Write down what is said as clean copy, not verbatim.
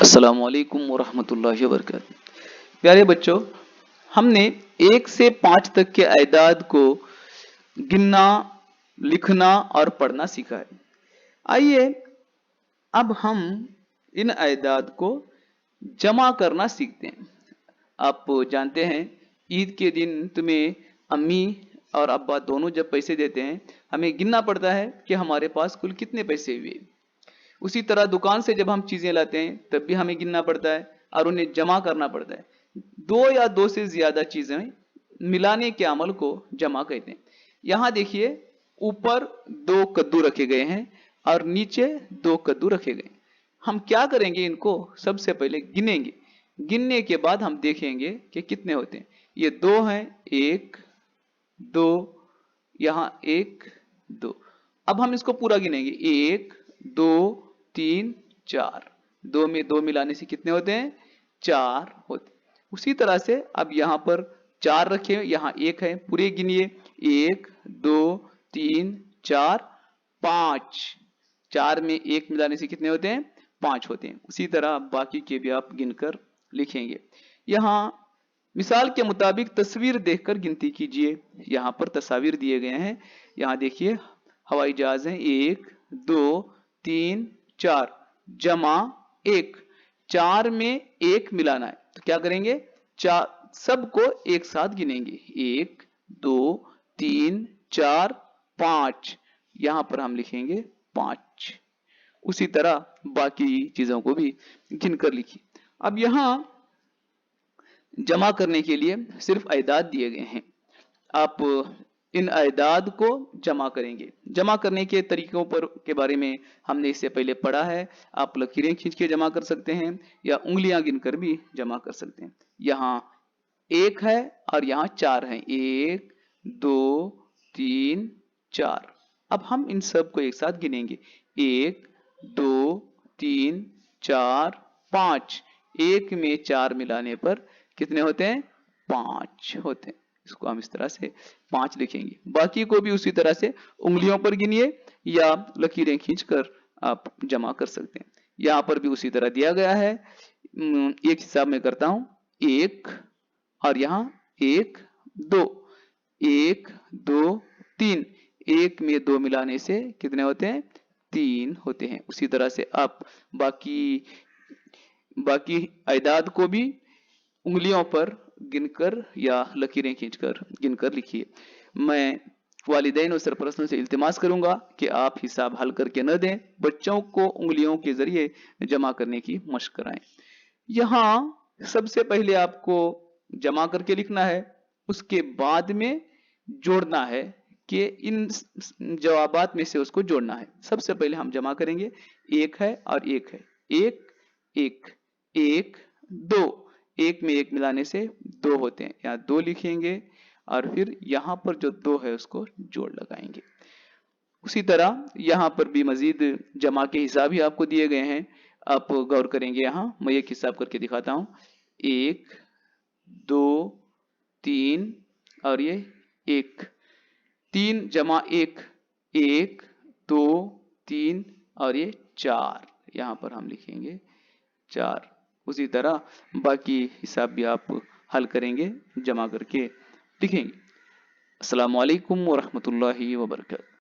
अस्सलाम वालेकुम वरहमतुल्लाहि वबरकातुहू। प्यारे बच्चों, हमने 1 से 5 तक के अदाद को गिनना, लिखना और पढ़ना सीखा है। आइए अब हम इन अदाद को जमा करना सीखते हैं। आप जानते हैं ईद के दिन तुम्हें अम्मी और अब्बा दोनों जब पैसे देते हैं, हमें गिनना पड़ता है कि हमारे पास कुल कितने पैसे हुए। उसी तरह दुकान से जब हम चीजें लाते हैं तब भी हमें गिनना पड़ता है और उन्हें जमा करना पड़ता है। 2 या 2 से ज्यादा चीजें मिलाने के अमल को जमा कहते हैं। यहां देखिए, ऊपर 2 कद्दू रखे गए हैं और नीचे 2 कद्दू रखे गए। हम क्या करेंगे, इनको सबसे पहले गिनेंगे। गिनने के बाद हम देखेंगे कि कितने होते हैं। ये 2 हैं, 1 2, यहां 1 2। अब हम इसको पूरा गिनेंगे, 1 2 3 4। 2 में 2 मिलाने से कितने होते हैं? 4 होते। उसी तरह से अब यहां पर 4 रखे, यहां 1 है, पूरे गिनिए, 1 2 3 4 5। 4 में 1 मिलाने से कितने होते हैं? 5 होते हैं। उसी तरह बाकी के भी आप गिनकर लिखेंगे। यहां मिसाल के मुताबिक तस्वीर देखकर गिनती कीजिए। यहां पर तस्वीर दिए गए हैं। यहां देखिए, हवाई जहाज है, 1 2 3 4 जमा 1। 4 में 1 मिलाना है तो क्या करेंगे? 4 सबको एक साथ गिनेंगे, 1 2 3 4 5। यहां पर हम लिखेंगे 5। उसी तरह बाकी चीजों को भी गिनकर लिखिए। अब यहां जमा करने के लिए सिर्फ अदाद दिए गए हैं। आप इन अदाद को जमा करेंगे। जमा करने के तरीकों पर के बारे में हमने इससे पहले पढ़ा है। आप लकीरें खींच के जमा कर सकते हैं या उंगलियां गिनकर भी जमा कर सकते हैं। यहाँ 1 है और यहाँ 4 है, 1 2 3 4। अब हम इन सब को एक साथ गिनेंगे, 1 2 3 4 5। 1 में 4 मिलाने पर कितने होते हैं? 5 होते हैं। इसको हम इस तरह से 5 लिखेंगे। बाकी को भी उसी तरह से उंगलियों पर गिनिए या लकीरें खींचकर आप जमा कर सकते हैं। यहां पर भी उसी तरह दिया गया है। एक हिसाब में करता हूं, 1 और यहां 1 2 1 2 3। 1 में 2 मिलाने से कितने होते हैं? 3 होते हैं। उसी तरह से आप बाकी अदाद को भी उंगलियों पर गिनकर या लकीरें खींचकर गिनकर लिखिए। मैं वालिदैन और सरपरस्तों से इल्तिमास करूंगा कि आप हिसाब हल करके न दें, बच्चों को उंगलियों के जरिए जमा करने की मशक कराएं। यहां सबसे पहले आपको जमा करके लिखना है, उसके बाद में जोड़ना है कि इन जवाबात में से उसको जोड़ना है। सबसे पहले हम जमा करेंगे, 1 है और 1 है, 1 1 1 2। 1 में 1 मिलाने से 2 होते हैं, यहाँ 2 लिखेंगे और फिर यहाँ पर जो 2 है उसको जोड़ लगाएंगे। उसी तरह यहाँ पर भी मजीद जमा के हिसाब ही आपको दिए गए हैं। आप गौर करेंगे, यहाँ मैं एक हिसाब करके दिखाता हूँ, 1 2 3 और ये 1। 3 जमा 1 1 2 3 और ये 4। यहाँ पर हम लिखेंगे 4। उसी तरह बाकी हिसाब भी आप हल करेंगे, जमा करके लिखेंगे। अस्सलाम वालेकुम वरहमतुल्लाहि वबरकातुहू।